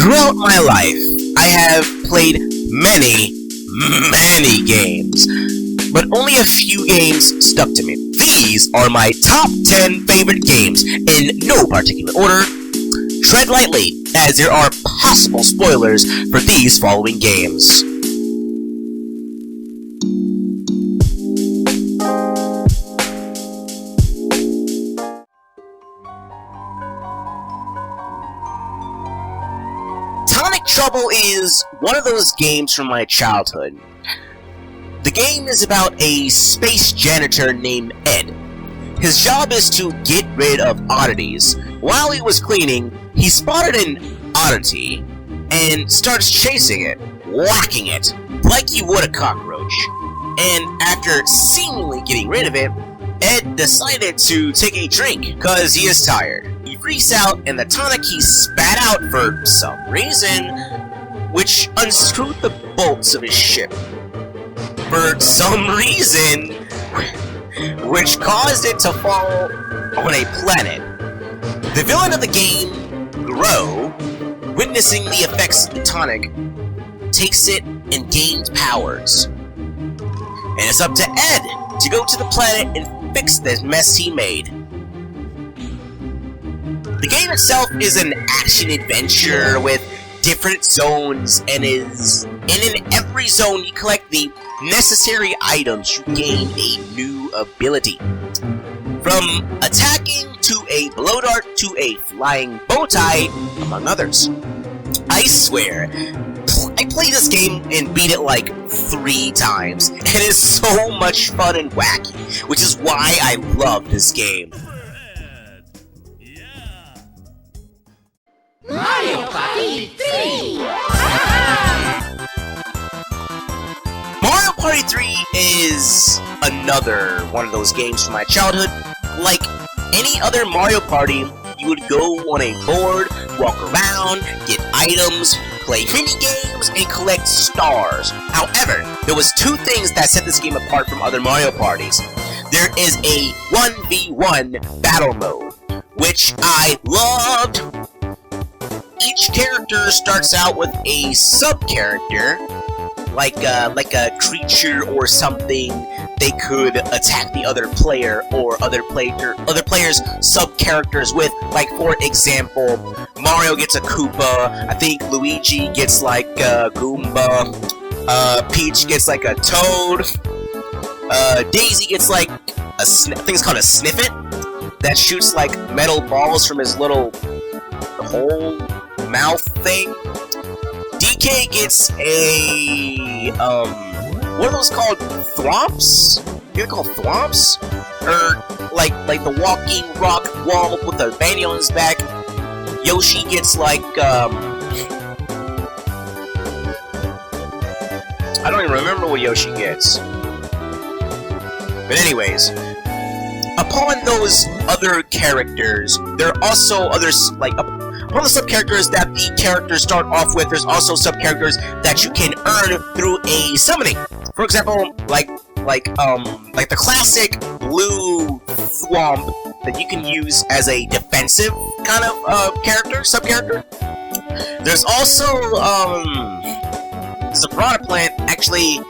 Throughout my life, I have played many games, but only a few games stuck to me. These are my top 10 favorite games, in no particular order. Tread lightly, as there are possible spoilers for these following games. Sonic Trouble is one of those games from my childhood. The game is about a space janitor named Ed. His job is to get rid of oddities. While he was cleaning, he spotted an oddity and starts chasing it, whacking it, like you would a cockroach. And after seemingly getting rid of it, Ed decided to take a drink, because he is tired. He freaks out, and the tonic he spat out for some reason, which unscrewed the bolts of his ship. For some reason, which caused it to fall on a planet. The villain of the game, Grow, witnessing the effects of the tonic, takes it and gains powers. And it's up to Ed to go to the planet and fix this mess he made. The game itself is an action-adventure with different zones, and in every zone you collect the necessary items, you gain a new ability. From attacking to a blow dart to a flying bow tie, among others. I swear, I played this game and beat it like 3 times. It is so much fun and wacky, which is why I love this game. Mario Party 3! Mario Party 3 is another one of those games from my childhood. Like any other Mario Party, you would go on a board, walk around, get items, play mini-games, and collect stars. However, there was 2 things that set this game apart from other Mario Parties. There is a 1v1 battle mode, which I loved. Each character starts out with a sub-character, like a creature or something they could attack the other player or other players' sub-characters with. Like, for example, Mario gets a Koopa, I think Luigi gets like a Goomba, Peach gets like a Toad, Daisy gets like I think it's called a Sniffet, that shoots like metal balls from his little hole mouth thing. DK gets a what are those called? Thwomps? They're called Thwomps? Or like the walking rock wall with the bandy on his back. Yoshi gets like I don't even remember what Yoshi gets. But anyways, upon those other characters, there are also others, like, upon the sub-characters that the characters start off with, there's also sub-characters that you can earn through a summoning. For example, like the classic blue Thwomp that you can use as a defensive kind of sub-character. There's also, the Piranha Plant. Actually,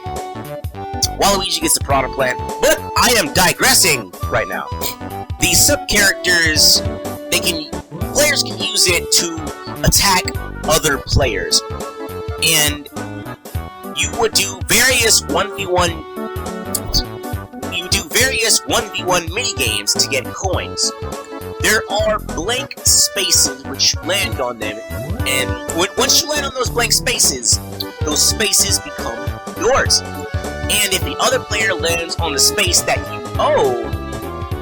Waluigi gets the Piranha Plant, but I am digressing right now. These sub-characters, players can use it to attack other players, and you would do various 1v1 mini-games to get coins. There are blank spaces which land on them, and once you land on those blank spaces, those spaces become yours. And if the other player lands on the space that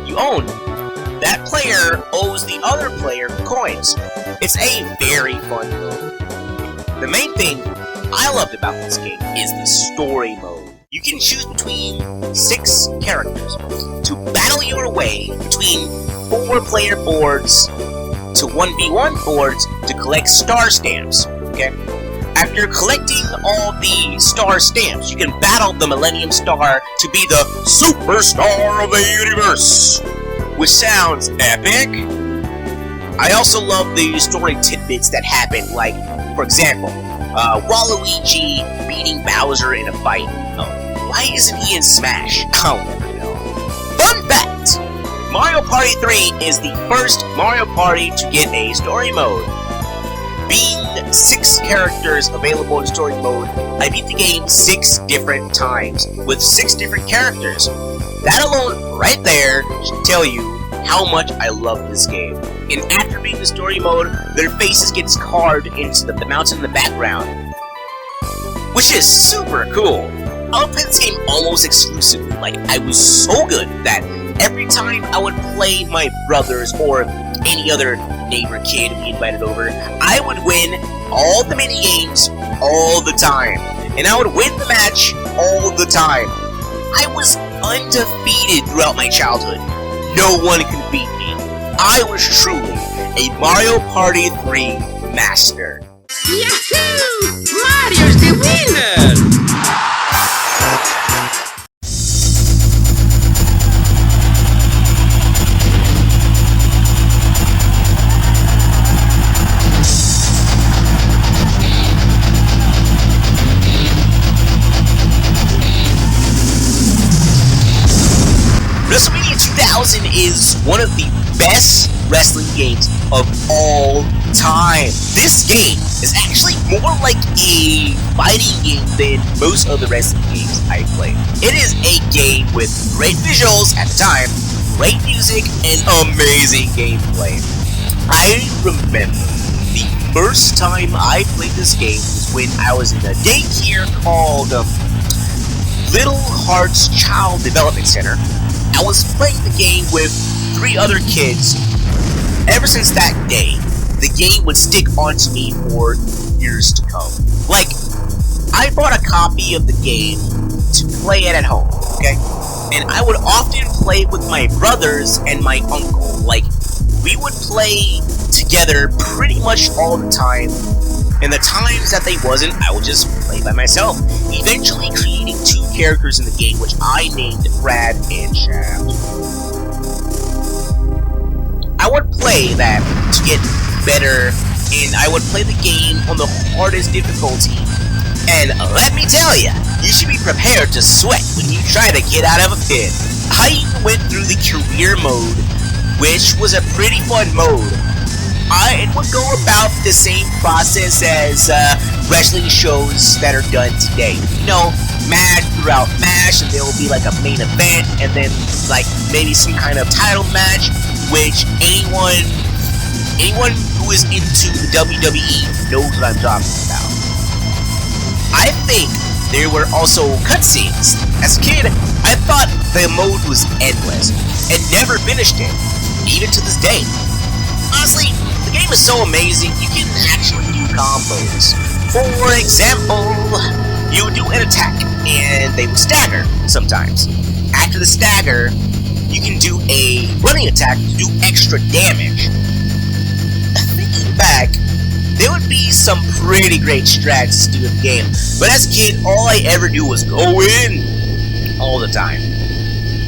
you own, that player owes the other player coins. It's a very fun mode. The main thing I loved about this game is the story mode. You can choose between 6 characters to battle your way between 4-player boards to 1v1 boards to collect star stamps. Okay? After collecting all the star stamps, you can battle the Millennium Star to be the Superstar of the Universe, which sounds epic. I also love the story tidbits that happen, like for example, Waluigi beating Bowser in a fight. Oh, why isn't he in Smash? I'll never know. Fun fact! Mario Party 3 is the first Mario Party to get a story mode. Being 6 characters available in story mode, I beat the game 6 different times with 6 different characters. That alone, right there, should tell you how much I love this game. And after beating the story mode, their faces get carved into the mountain in the background, which is super cool. I would play this game almost exclusively. Like, I was so good that every time I would play my brothers or any other neighbor kid we invited over, I would win all the mini games all the time, and I would win the match all the time. I was undefeated throughout my childhood. No one could beat me. I was truly a Mario Party 3 master. Yahoo! Mario's the winner! WrestleMania 2000 is one of the best wrestling games of all time. This game is actually more like a fighting game than most other wrestling games I played. It is a game with great visuals at the time, great music, and amazing gameplay. I remember the first time I played this game was when I was in a daycare called Little Hearts Child Development Center. I was playing the game with 3 other kids. Ever since that day, the game would stick onto me for years to come. Like, I bought a copy of the game to play it at home, okay? And I would often play with my brothers and my uncle. Like, we would play together pretty much all the time. And the times that they wasn't, I would just play by myself, eventually creating 2 characters in the game, which I named Brad and Shaft. I would play that to get better, and I would play the game on the hardest difficulty. And let me tell ya, you should be prepared to sweat when you try to get out of a pit. I even went through the career mode, which was a pretty fun mode. It would go about the same process as wrestling shows that are done today. You know, match throughout match, and there will be like a main event, and then like maybe some kind of title match, which anyone who is into the WWE knows what I'm talking about. I think there were also cutscenes. As a kid, I thought the mode was endless, and never finished it, even to this day. Honestly, the game is so amazing, you can actually do combos. For example, you would do an attack, and they would stagger sometimes. After the stagger, you can do a running attack to do extra damage. Thinking back, there would be some pretty great strats to do in the game, but as a kid, all I ever do was go in all the time.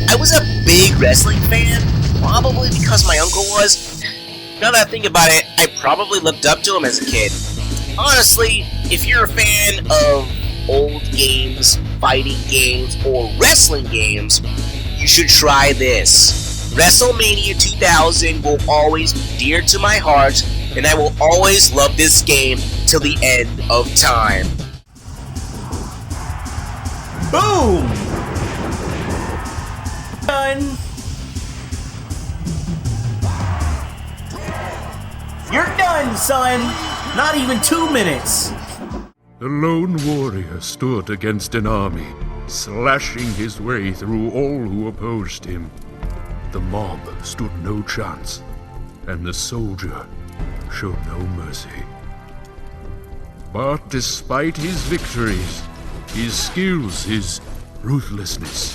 I was a big wrestling fan, probably because my uncle was. Now that I think about it, I probably looked up to him as a kid. Honestly, if you're a fan of old games, fighting games, or wrestling games, you should try this. WrestleMania 2000 will always be dear to my heart, and I will always love this game till the end of time. Boom! Done. You're done, son! Not even 2 minutes! The lone warrior stood against an army, slashing his way through all who opposed him. The mob stood no chance, and the soldier showed no mercy. But despite his victories, his skills, his ruthlessness,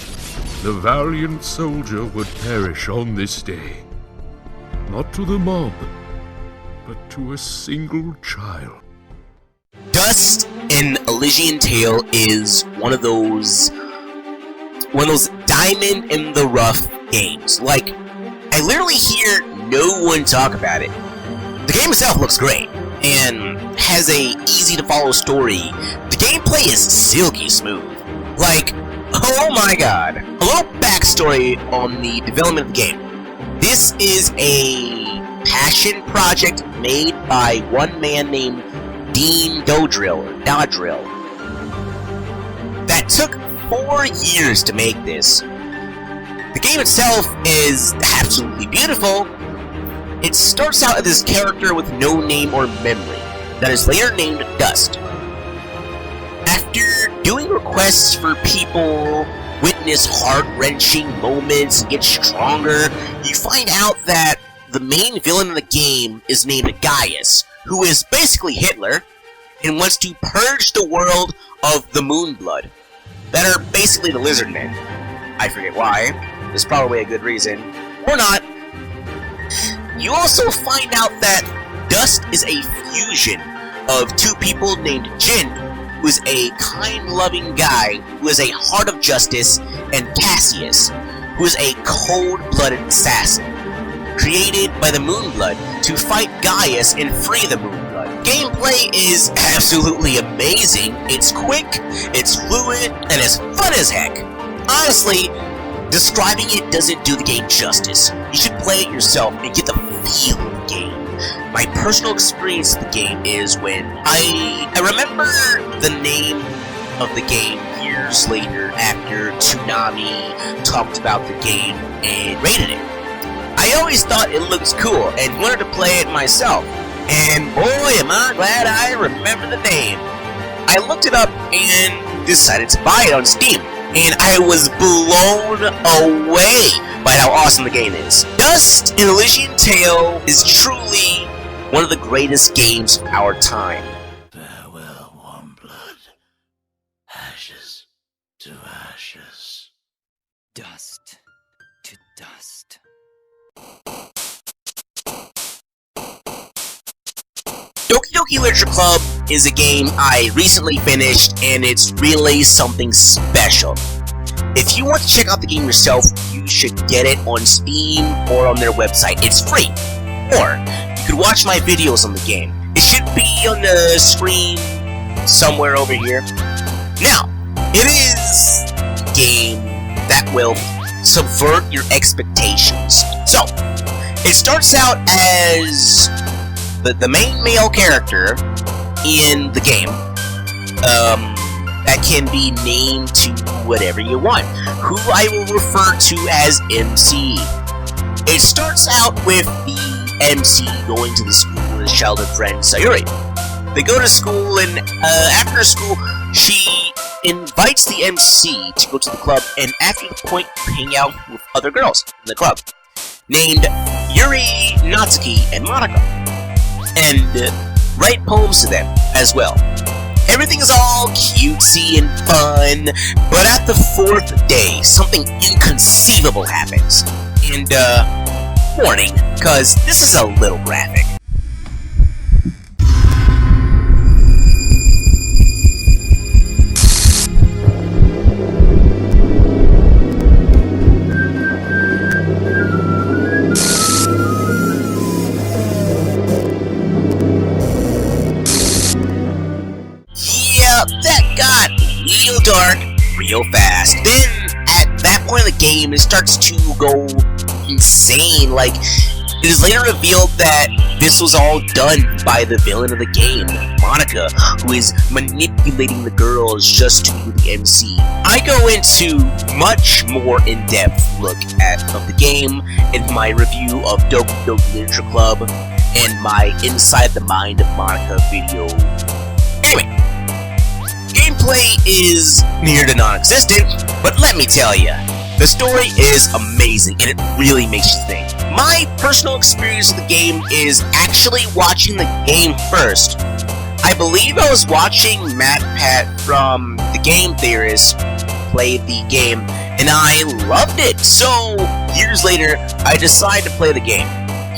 the valiant soldier would perish on this day. Not to the mob, but to a single child. Dust in Elysian Tale is one of those diamond in the rough games. Like, I literally hear no one talk about it. The game itself looks great. and has a easy to follow story. The gameplay is silky smooth. Like, oh my god. A little backstory on the development of the game. This is a passion project made by one man named Dean Dodrill, that took 4 years to make this. The game itself is absolutely beautiful. It starts out as this character with no name or memory, that is later named Dust. After doing requests for people, witness heart-wrenching moments, and get stronger, you find out that the main villain of the game is named Gaius, who is basically Hitler, and wants to purge the world of the Moonblood, that are basically the Lizard Men. I forget why. There's probably a good reason. Or not. You also find out that Dust is a fusion of two people named Jin, who is a kind, loving guy who has a heart of justice, and Cassius, who is a cold-blooded assassin, created by the Moonblood to fight Gaius and free the Moonblood. Gameplay is absolutely amazing. It's quick, it's fluid, and it's fun as heck. Honestly, describing it doesn't do the game justice. You should play it yourself and get the feel of the game. My personal experience with the game is when I remember the name of the game years later after Toonami talked about the game and rated it. I always thought it looked cool and wanted to play it myself. And boy, am I glad I remember the name. I looked it up and decided to buy it on Steam. And I was blown away by how awesome the game is. Dust: An Elysian Tale is truly one of the greatest games of our time. Farewell, warm blood. Ashes to ashes. Dust to dust. Doki Doki Literature Club is a game I recently finished, and it's really something special. If you want to check out the game yourself, you should get it on Steam or on their website. It's free. Or, you could watch my videos on the game. It should be on the screen somewhere over here. Now, it is a game that will subvert your expectations. So, it starts out as the main male character in the game, that can be named to whatever you want, who I will refer to as MC. It starts out with the MC going to the school with his childhood friend Sayuri. They go to school, and after school, she invites the MC to go to the club, and after the point, hang out with other girls in the club, named Yuri, Natsuki, and Monika, and write poems to them as well. Everything is all cutesy and fun, but at the 4th day, something inconceivable happens. And, warning, cause this is a little graphic. That got real dark real fast. Then, at that point in the game, it starts to go insane. Like, it is later revealed that this was all done by the villain of the game, Monika, who is manipulating the girls just to be the MC. I go into much more in-depth look of the game in my review of Doki Doki Literature Club and my Inside the Mind of Monika video. Anyway, gameplay is near to non-existent, but let me tell ya, the story is amazing and it really makes you think. My personal experience with the game is actually watching the game first. I believe I was watching MatPat from The Game Theorist play the game, and I loved it. So, years later, I decided to play the game.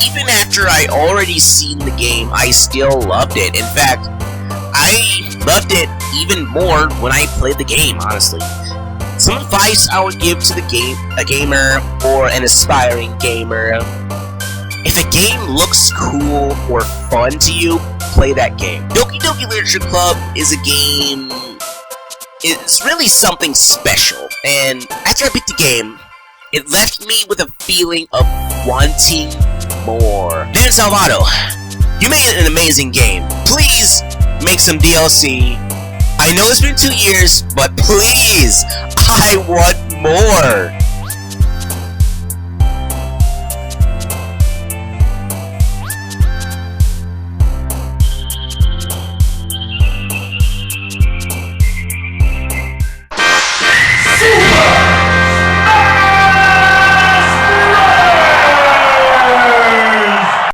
Even after I already seen the game, I still loved it. In fact, I loved it even more when I played the game, honestly. Some advice I would give to a gamer or an aspiring gamer: if a game looks cool or fun to you, play that game. Doki Doki Literature Club is a game... It's really something special, and after I picked the game, it left me with a feeling of wanting more. Dan Salvato, you made an amazing game. Please make some DLC. I know it's been 2 years, but please, I want more.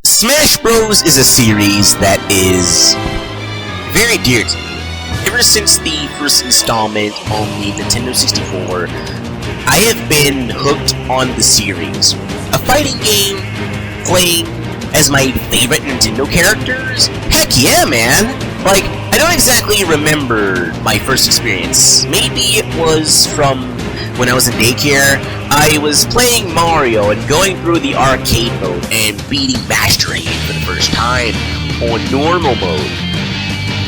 Smash Bros. Is a series that is very dear to me. Ever since the first installment on the Nintendo 64, I have been hooked on the series. A fighting game playing as my favorite Nintendo characters? Heck yeah, man! Like, I don't exactly remember my first experience. Maybe it was from when I was in daycare. I was playing Mario and going through the arcade mode and beating Master Hand for the first time on normal mode.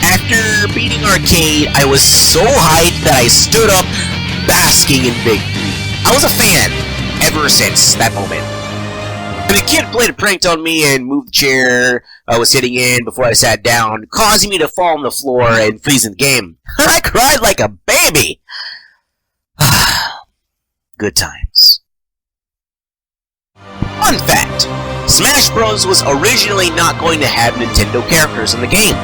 After beating arcade, I was so hyped that I stood up, basking in victory. I was a fan ever since that moment. And a kid played a prank on me and moved the chair I was sitting in before I sat down, causing me to fall on the floor and freeze in the game. I cried like a baby! Good times. Fun fact! Smash Bros. Was originally not going to have Nintendo characters in the game.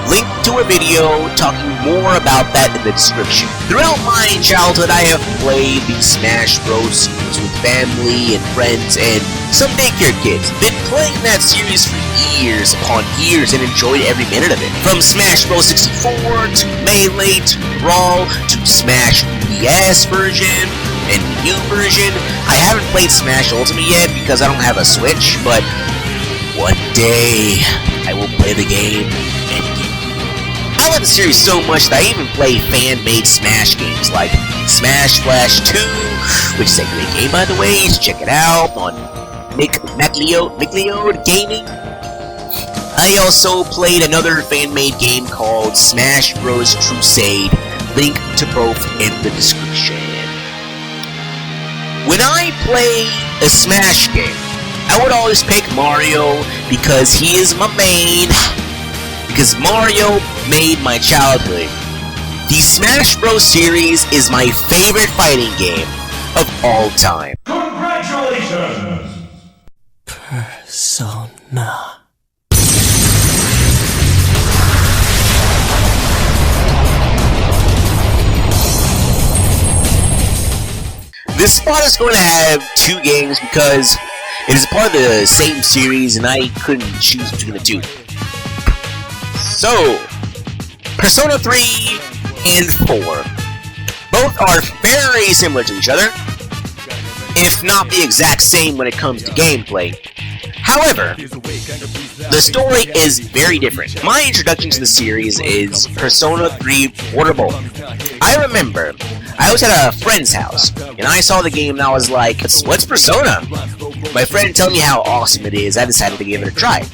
Link to a video talking more about that in the description. Throughout my childhood, I have played the Smash Bros. Series with family and friends and some daycare kids. Been playing that series for years upon years and enjoyed every minute of it. From Smash Bros. 64 to Melee to Brawl to Smash DS version and Wii U version. I haven't played Smash Ultimate yet because I don't have a Switch, but one day I will play the game and I love the series so much that I even play fan-made Smash games like Smash Flash 2, which is a great game by the way, so check it out on McLeod Gaming. I also played another fan-made game called Smash Bros. Crusade, link to both in the description. When I play a Smash game, I would always pick Mario because he is my main. Because Mario made my childhood. The Smash Bros. Series is my favorite fighting game of all time. Congratulations! Persona. This spot is going to have 2 games because it is a part of the same series and I couldn't choose between the 2. So, Persona 3 and 4. Both are very similar to each other, if not the exact same when it comes to gameplay. However, the story is very different. My introduction to the series is Persona 3 Portable. I remember, I was at a friend's house, and I saw the game and I was like, what's Persona? My friend told me how awesome it is, I decided to give it a try.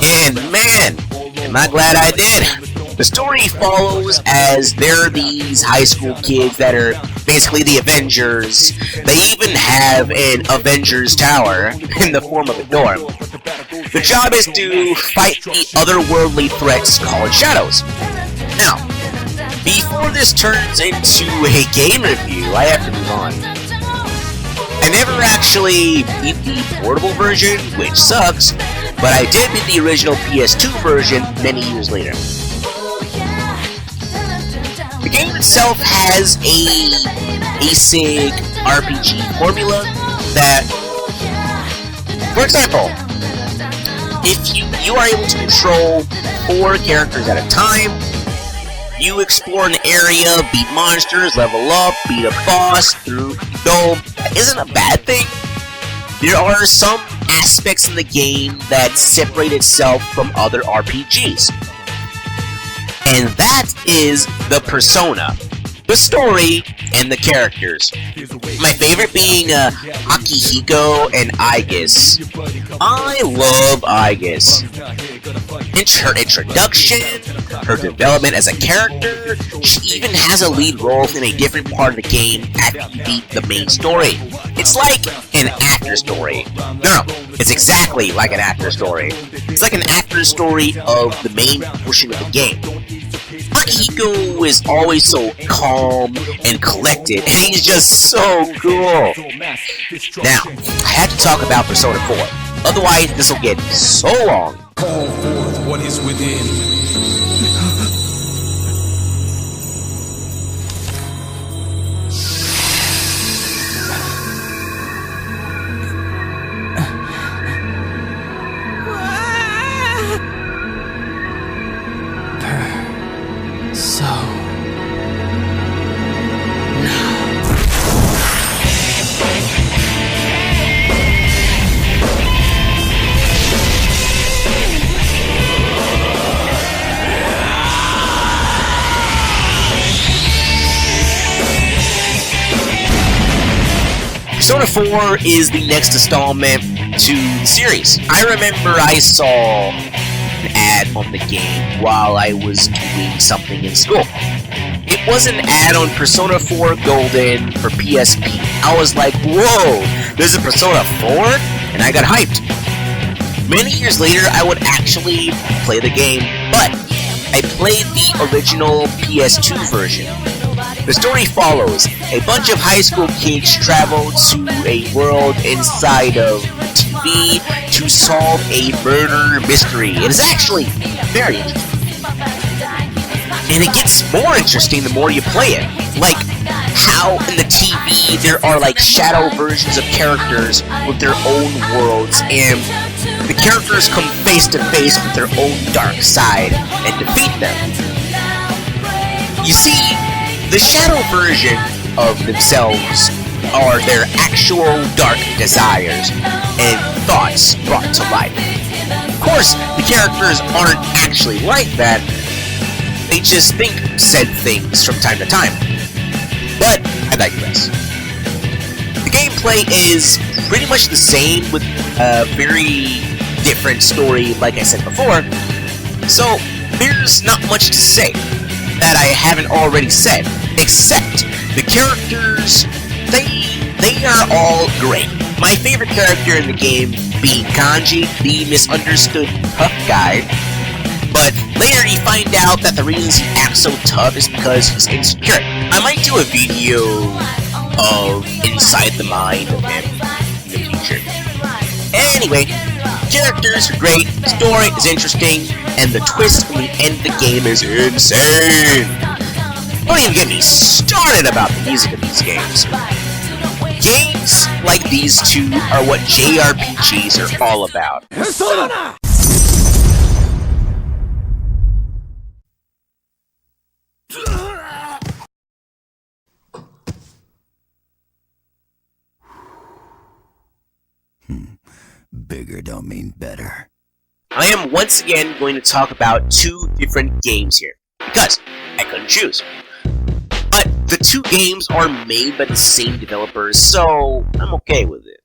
And man, am I glad I did! The story follows as there are these high school kids that are basically the Avengers. They even have an Avengers Tower in the form of a dorm. The job is to fight the otherworldly threats called Shadows. Now, before this turns into a game review, I have to move on. I never actually beat the portable version, which sucks, but I did beat the original PS2 version many years later. The game itself has a basic RPG formula that, for example, if you are able to control 4 characters at a time, you explore an area, beat monsters, level up, beat a boss through the dome. That isn't a bad thing. There are some aspects in the game that separate itself from other RPGs. And that is the persona, the story, and the characters. My favorite being Akihiko and Aigis. I love Aigis. her introduction, her development as a character. She even has a lead role in a different part of the game after you beat the main story. It's like an actor story. No, it's exactly like an actor story. It's like an actor story of the main portion of the game. Akihiko is always so calm and collected, and he's just so cool. Now, I have to talk about Persona 4. Otherwise, this will get so long. Call forth what is within. Persona 4 is the next installment to the series. I remember I saw an ad on the game while I was doing something in school. It was an ad on Persona 4 Golden for PSP. I was like, whoa, there's a Persona 4? And I got hyped. Many years later, I would actually play the game, but I played the original PS2 version. The story follows a bunch of high school kids travel to a world inside of TV to solve a murder mystery. It is actually very interesting. And it gets more interesting the more you play it. Like how in the TV there are like shadow versions of characters with their own worlds, and the characters come face to face with their own dark side and defeat them. You see, the shadow version of themselves are their actual dark desires and thoughts brought to life. Of course, the characters aren't actually like that. They just think said things from time to time. But I digress. The gameplay is pretty much the same with a very different story, like I said before. So there's not much to say that I haven't already said, except the characters, they are all great. My favorite character in the game being Kanji, the misunderstood tough guy, but later you find out that the reason he acts so tough is because he's insecure. I might do a video of inside the mind of him in the future. Anyway, characters are great, story is interesting, and the twist in the end of the game is insane. Don't even get me started about the music of these games. Games like these two are what JRPGs are all about. Persona! Bigger don't mean better. I am once again going to talk about two different games here, because I couldn't choose. But the two games are made by the same developers, so I'm okay with it.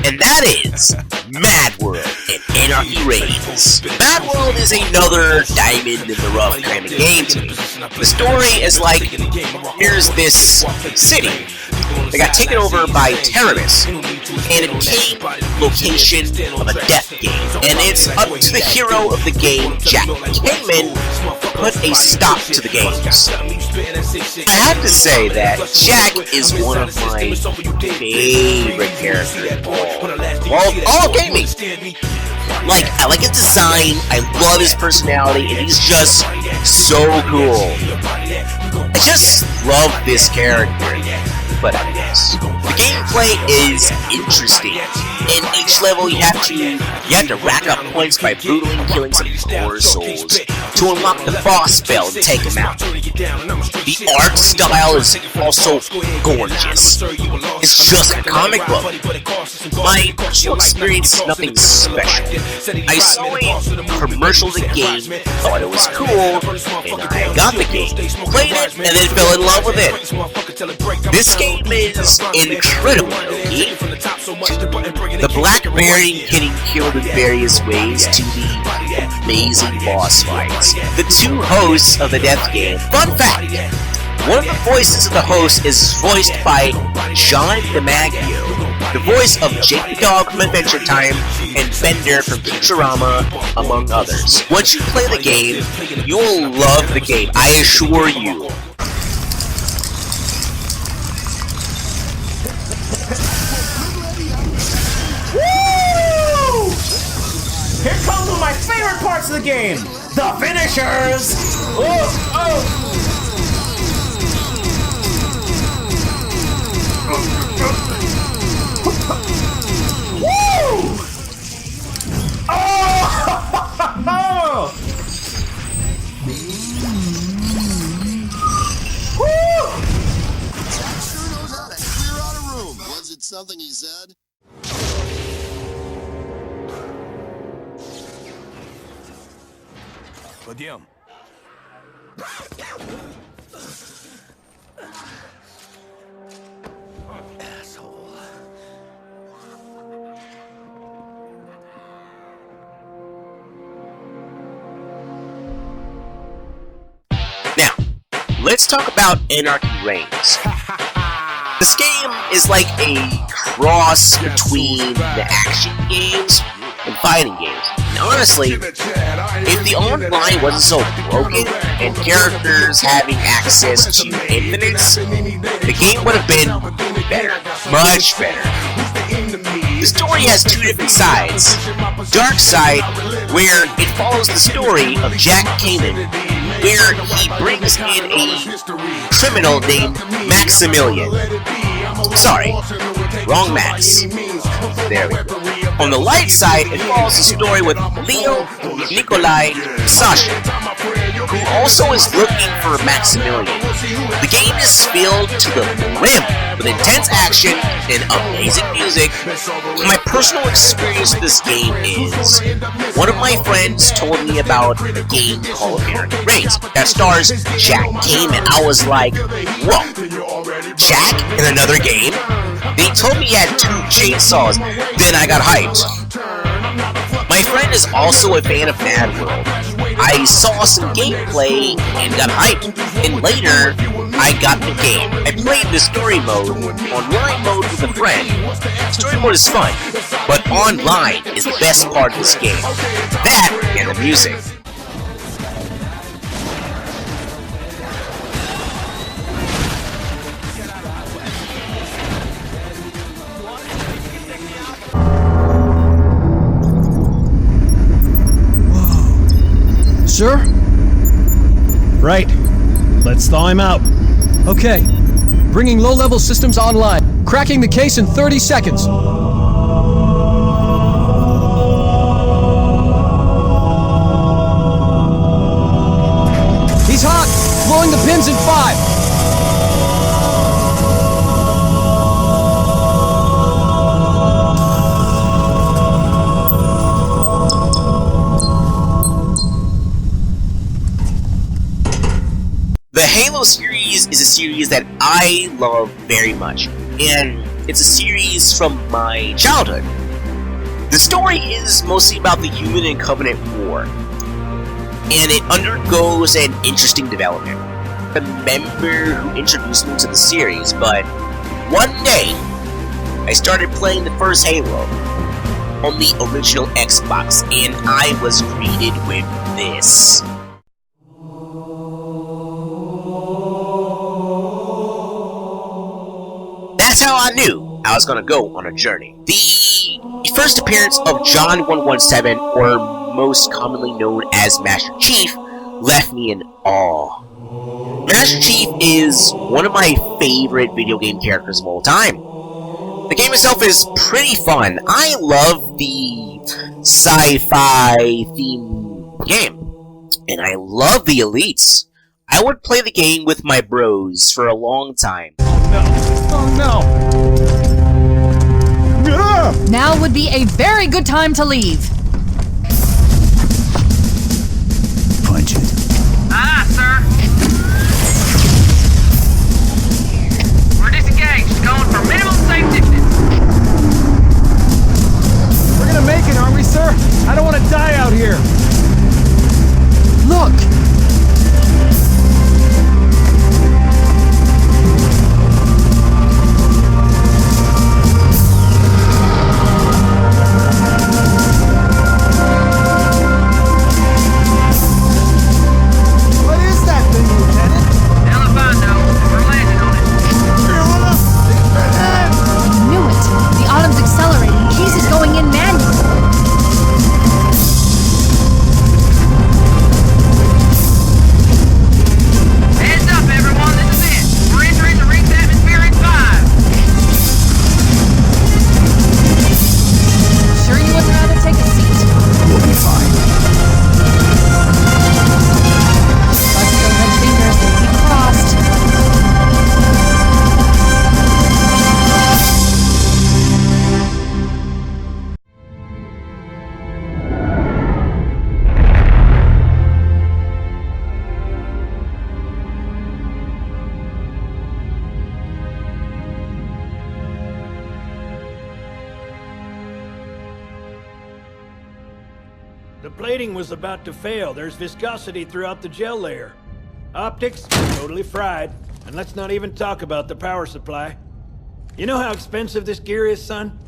And that is Mad World and Anarchy Reigns. Mad World is another diamond in the rough kind of game to me. The story is like, here's this city that got taken over by terrorists, and it became location of a death game. And it's up to the hero of the game, Jack Kingman, to put a stop to the games. I have to say that Jack is one of my favorite characters of all gaming. Like, I like his design, I love his personality, and he's just so cool. I just love this character. But the gameplay is interesting. In each level, you have to rack up points by brutally killing some poor souls to unlock the boss spell and take him out. The art style is also gorgeous. It's just a comic book. My personal experience is nothing special. I saw a commercial of the game, thought it was cool, and I got the game, played it, and then fell in love with it. This game is incredible, okay? The Black Bear getting killed in various ways, to the amazing boss fights. The two hosts of the Death Game. Fun fact! One of the voices of the host is voiced by John DiMaggio, the voice of Jake the Dog from Adventure Time and Bender from Futurama, among others. Once you play the game, you'll love the game, I assure you. Woo! Here comes one of my favorite parts of the game, the finishers! Oh! Woo! Oh! Sure knows how to clear out a room. Was it something he said? Пойдем. Now, let's talk about Anarchy Reigns. This game is like a cross between the action games and fighting games. And honestly, if the online wasn't so broken and characters having access to infinites, the game would have been better. Much better. The story has two different sides. Dark side, where it follows the story of Jack Kamen, where he brings in a criminal named Maximilian. Sorry, wrong Max. There we go. On the light side, it follows the story with Leo, Nikolai, Sasha, who also is looking for Maximilian. The game is filled to the brim with intense action and amazing music. My personal experience with this game is, one of my friends told me about a game called Anarchy Reigns that stars Jack Kamen. I was like, whoa, Jack in another game? They told me he had 2 chainsaws, then I got hyped. My friend is also a fan of Mad World. I saw some gameplay and got hyped, and later, I got the game. I played the story mode, online mode with a friend. Story mode is fun, but online is the best part of this game. That and the music. Sir? Right. Let's thaw him out. Okay. Bringing low-level systems online. Cracking the case in 30 seconds. He's hot! Blowing the pins in 5. The Halo series is a series that I love very much, and it's a series from my childhood. The story is mostly about the Human and Covenant War, and it undergoes an interesting development. I remember who introduced me to the series, but one day, I started playing the first Halo on the original Xbox, and I was greeted with this. That's how I knew I was gonna go on a journey. The first appearance of John 117, or most commonly known as Master Chief, left me in awe. Master Chief is one of my favorite video game characters of all time. The game itself is pretty fun. I love the sci-fi themed game, and I love the elites. I would play the game with my bros for a long time. Oh no! Now would be a very good time to leave. Punch it. Aye, sir. We're disengaged, going for minimum safe distance. We're gonna make it, aren't we, sir? I don't want to die out here. plating was about to fail. There's viscosity throughout the gel layer. Optics, totally fried. And let's not even talk about the power supply. You know how expensive this gear is, son?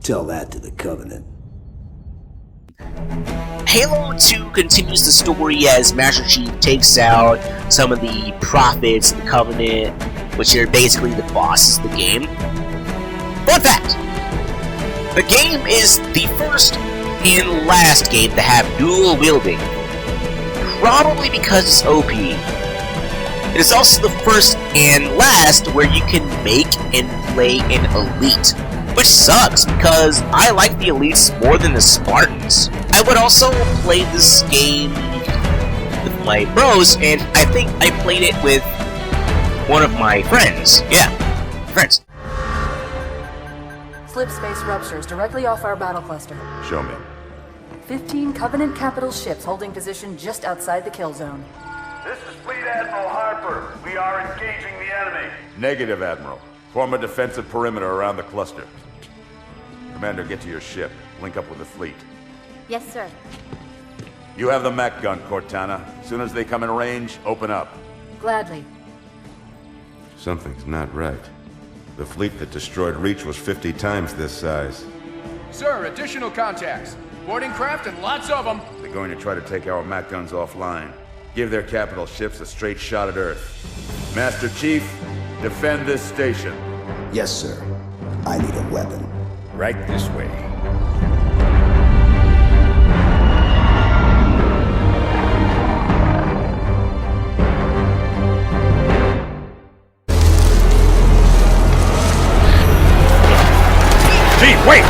Tell that to the Covenant. Halo 2 continues the story as Master Chief takes out some of the prophets of the Covenant, which are basically the bosses of the game. Fun fact! The game is the first and last game to have dual wielding. Probably because it's OP. It is also the first and last where you can make and play an elite. Which sucks, because I like the elites more than the Spartans. I would also play this game with my bros, and I think I played it with one of my friends. Yeah, friends. Slip space ruptures directly off our battle cluster. Show me. 15 Covenant capital ships holding position just outside the kill zone. This is Fleet Admiral Harper. We are engaging the enemy. Negative, Admiral. Form a defensive perimeter around the cluster. Commander, get to your ship. Link up with the fleet. Yes, sir. You have the Mac gun, Cortana. As soon as they come in range, open up. Gladly. Something's not right. The fleet that destroyed Reach was 50 times this size. Sir, additional contacts. Boarding craft and lots of them. They're going to try to take our Mac guns offline. Give their capital ships a straight shot at Earth. Master Chief, defend this station. Yes, sir. I need a weapon. Right this way. Chief, wait!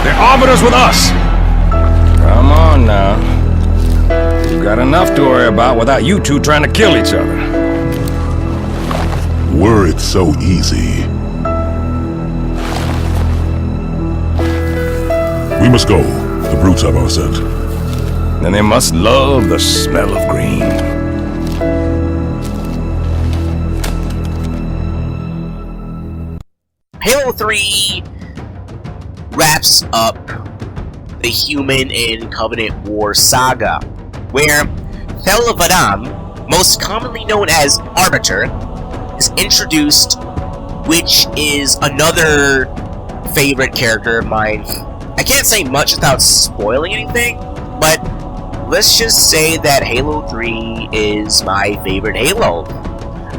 They're arbiters with us! Come on now. We've got enough to worry about without you two trying to kill each other. Were it so easy. We must go. The brutes have our scent. Then they must love the smell of green. Halo 3 wraps up the Human and Covenant War saga, where Thel 'Vadam, most commonly known as Arbiter, is introduced, which is another favorite character of mine. I can't say much without spoiling anything, but let's just say that Halo 3 is my favorite Halo.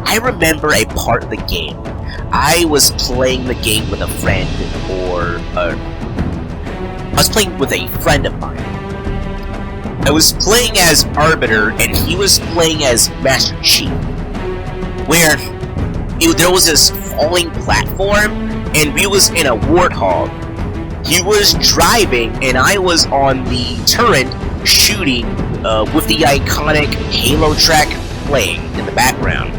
I remember a part of the game. I was playing the game with a friend, I was playing with a friend of mine. I was playing as Arbiter, and he was playing as Master Chief, where there was this falling platform, and we was in a Warthog. He was driving, and I was on the turret shooting with the iconic Halo track playing in the background.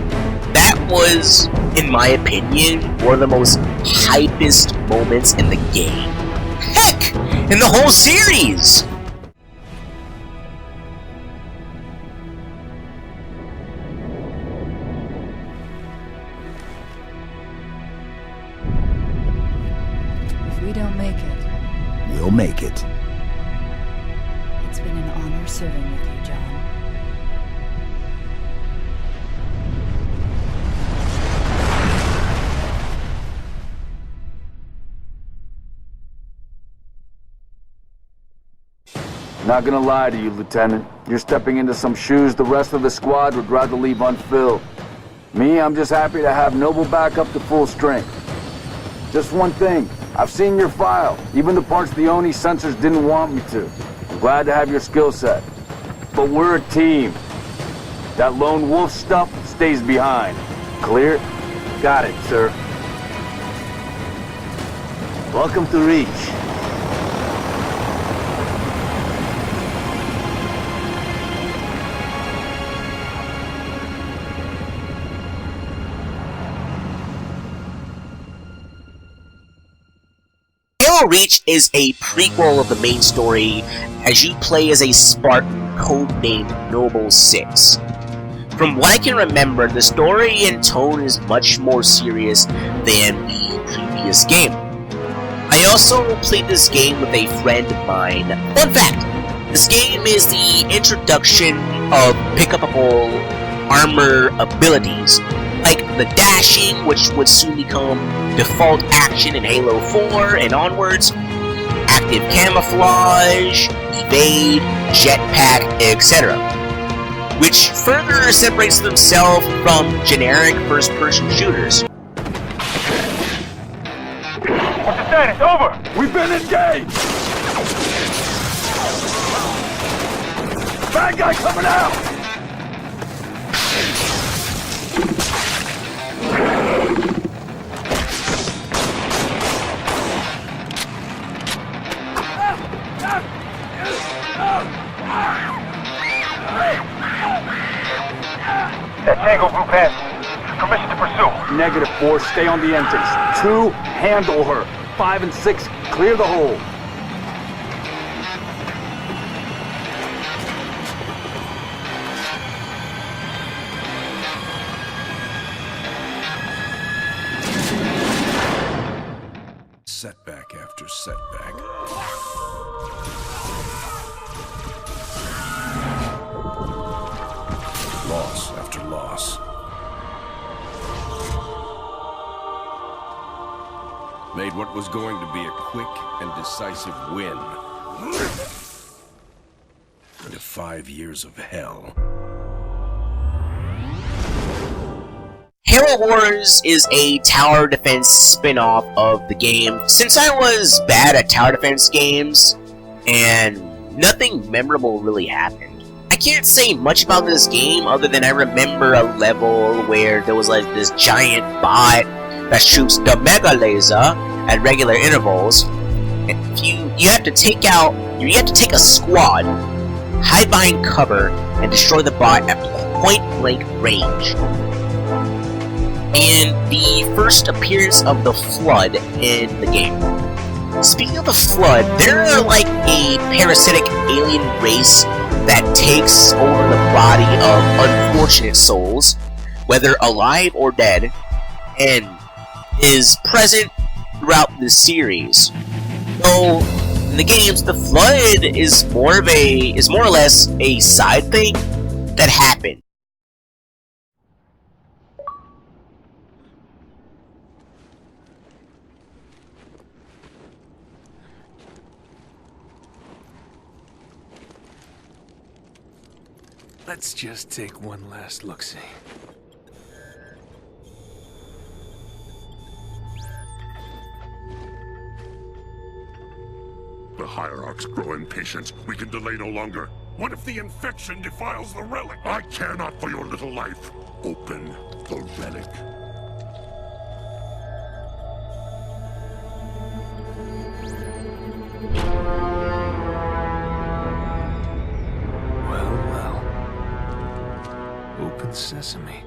That was, in my opinion, one of the most hypest moments in the game. Heck, in the whole series! If we don't make it, We'll make it. it's been an honor serving with you, John. Not gonna lie to you, Lieutenant. You're stepping into some shoes the rest of the squad would rather leave unfilled. Me, I'm just happy to have Noble back up to full strength. Just one thing. I've seen your file, even the parts the Oni sensors didn't want me to. I'm glad to have your skill set. But we're a team. That lone wolf stuff stays behind. Clear? Got it, sir. Welcome to Reach. Halo Reach is a prequel of the main story as you play as a Spartan codenamed Noble 6. From what I can remember, the story and tone is much more serious than the previous game. I also played this game with a friend of mine. Fun fact! This game is the introduction of pick-upable armor abilities, like the dashing, which would soon become default action in Halo 4 and onwards, active camouflage, evade, jetpack, etc., which further separates themselves from generic first-person shooters. What's the status? Over! We've been engaged! Bad guy coming out! That Tango group has permission to pursue. -4, stay on the entrance. 2, handle her. 5 and 6, clear the hole. Setback after setback. Loss after loss. Made what was going to be a quick and decisive win into 5 years of hell. Halo Wars is a tower defense spin-off of the game. Since I was bad at tower defense games, and nothing memorable really happened, I can't say much about this game other than I remember a level where there was like this giant bot that shoots the mega laser at regular intervals. And you have to take a squad, hide behind cover, and destroy the bot at point-blank range. And the first appearance of the Flood in the game. Speaking of the Flood, they're like a parasitic alien race that takes over the body of unfortunate souls, whether alive or dead, and is present throughout the series. So in the games, the Flood is more or less a side thing that happened. Let's just take one last look-see. The Hierarchs grow impatient. We can delay no longer. What if the infection defiles the relic? I care not for your little life. Open the relic. Open sesame.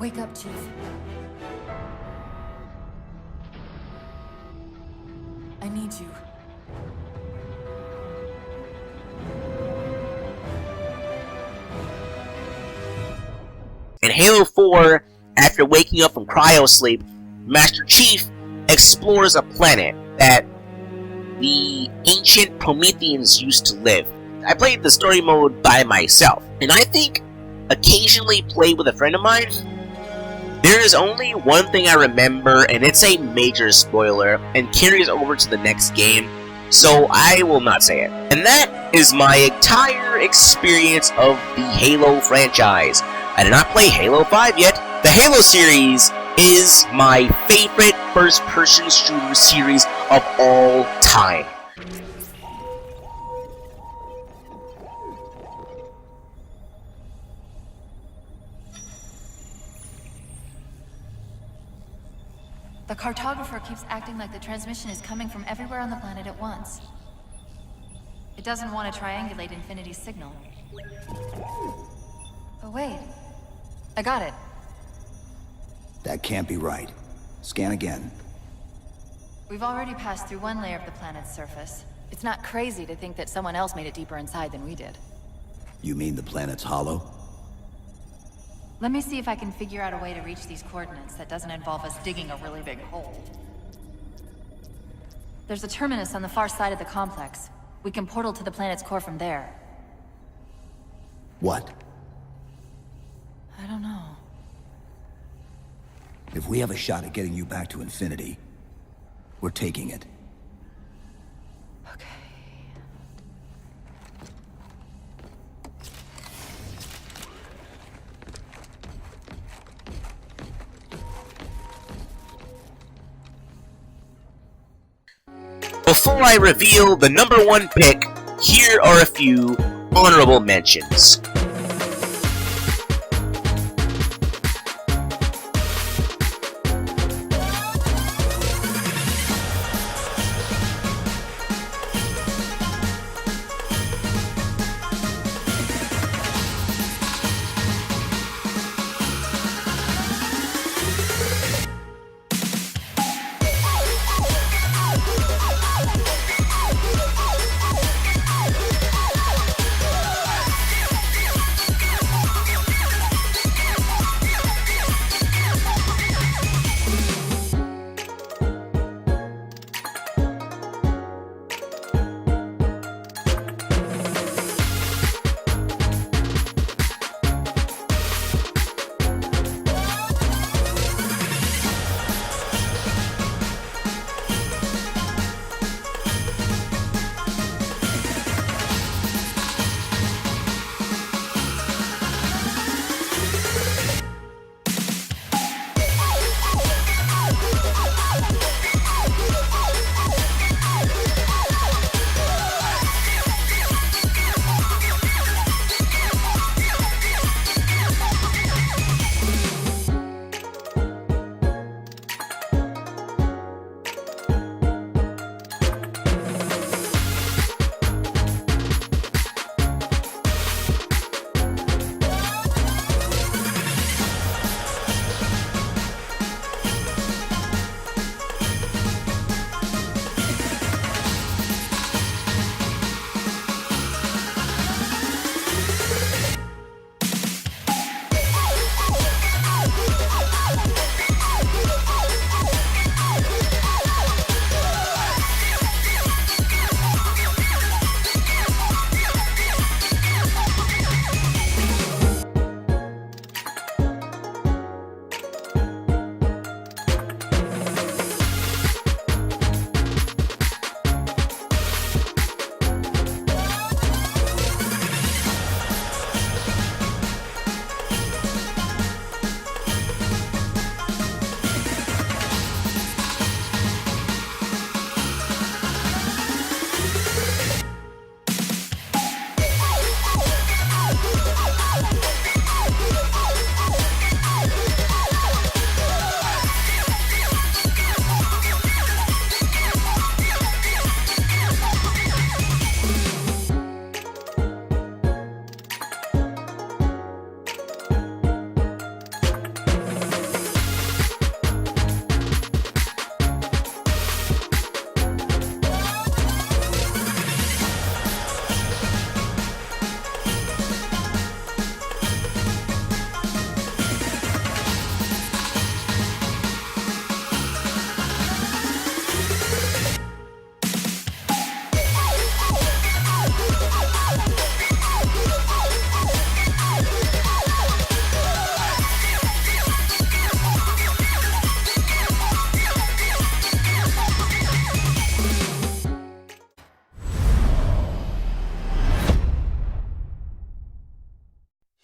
Wake up, Chief. I need you. In Halo 4, after waking up from cryosleep, Master Chief explores a planet that the ancient Prometheans used to live. I played the story mode by myself, and I think occasionally play with a friend of mine. There is only one thing I remember, and it's a major spoiler, and carries over to the next game, so I will not say it. And that is my entire experience of the Halo franchise. I did not play Halo 5 yet. The Halo series is my favorite first-person shooter series of all time. The cartographer keeps acting like the transmission is coming from everywhere on the planet at once. It doesn't want to triangulate Infinity's signal. Oh wait, I got it. That can't be right. Scan again. We've already passed through one layer of the planet's surface. It's not crazy to think that someone else made it deeper inside than we did. You mean the planet's hollow? Let me see if I can figure out a way to reach these coordinates that doesn't involve us digging a really big hole. There's a terminus on the far side of the complex. We can portal to the planet's core from there. What? I don't know. If we have a shot at getting you back to Infinity, we're taking it. Before I reveal the number 1 pick, here are a few honorable mentions.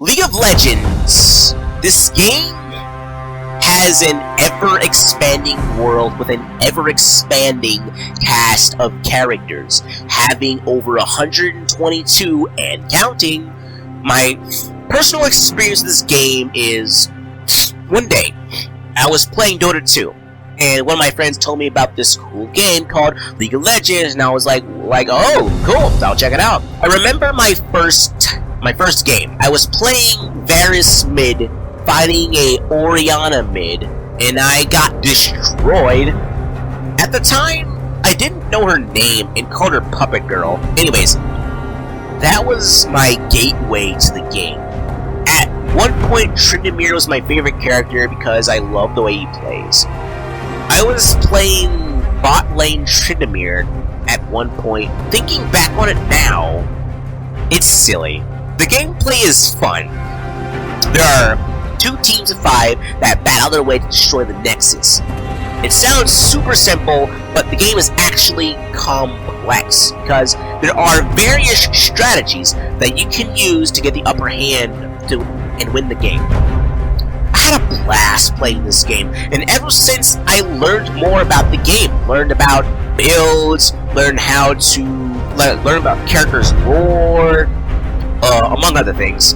League of Legends, this game has an ever-expanding world with an ever-expanding cast of characters, having over 122 and counting. My personal experience with this game is, one day, I was playing Dota 2, and one of my friends told me about this cool game called League of Legends, and I was like, oh, cool, I'll check it out. I remember my first game. I was playing Varus mid, fighting a Orianna mid, and I got destroyed. At the time, I didn't know her name and called her Puppet Girl. Anyways, that was my gateway to the game. At one point, Tryndamere was my favorite character because I love the way he plays. I was playing bot lane Tryndamere at one point. Thinking back on it now, it's silly. The gameplay is fun. There are 2 teams of 5 that battle their way to destroy the Nexus. It sounds super simple, but the game is actually complex, because there are various strategies that you can use to get the upper hand and win the game. I had a blast playing this game, and ever since I learned more about the game, learned about builds, learned how to learn about characters' lore, among other things.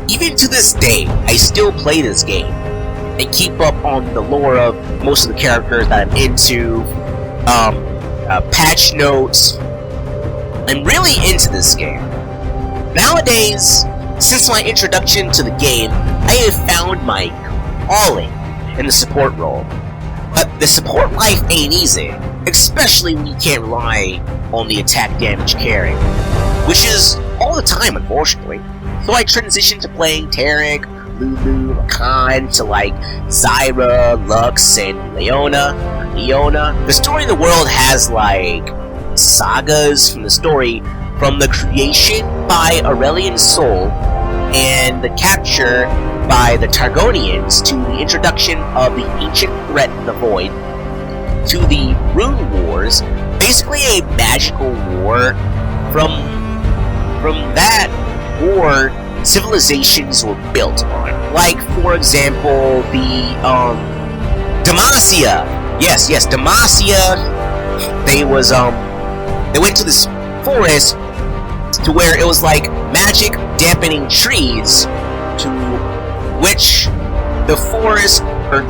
Even to this day, I still play this game and keep up on the lore of most of the characters that I'm into, patch notes. I'm really into this game. Nowadays, since my introduction to the game, I have found my calling in the support role. But the support life ain't easy, especially when you can't rely on the attack damage carry, which is all the time, unfortunately. So I transitioned to playing Taric, Lulu, Rakan, to like Zyra, Lux, and Leona. The story of the world has like sagas from the story from the creation by Aurelion Sol and the capture by the Targonians to the introduction of the ancient threat in the Void to the Rune Wars, basically a magical war. From that war, civilizations were built on. Like, for example, the Demacia. Yes, Demacia. They went to this forest to where it was like magic dampening trees, to which the forest or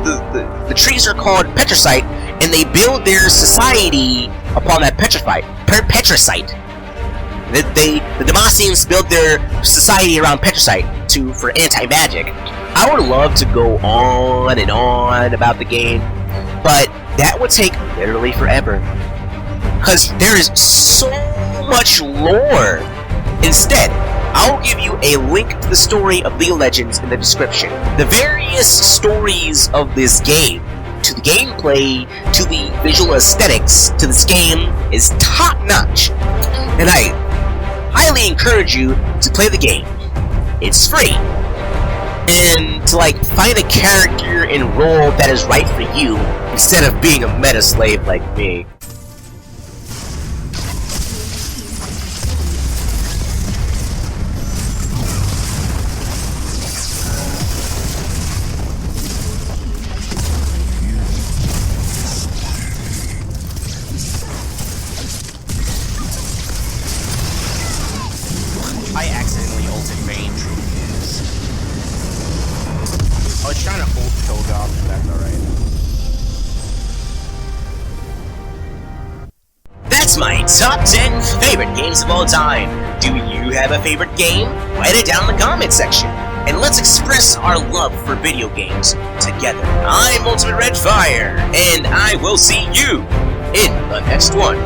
the trees are called Petricite, and they build their society upon that Petricite. The Demacians built their society around Petricite for anti-magic. I would love to go on and on about the game, but that would take literally forever, because there is so much lore. Instead, I'll give you a link to the story of League of Legends in the description. The various stories of this game, to the gameplay, to the visual aesthetics, to this game is top-notch, and I highly encourage you to play the game. It's free, and to find a character and role that is right for you instead of being a meta slave like me. I accidentally ulted Vayne. I was trying to ult Cho'Gath, but that's alright. That's my top 10 favorite games of all time. Do you have a favorite game? Write it down in the comment section, and let's express our love for video games together. I'm Ultimate Red Fire, and I will see you in the next one.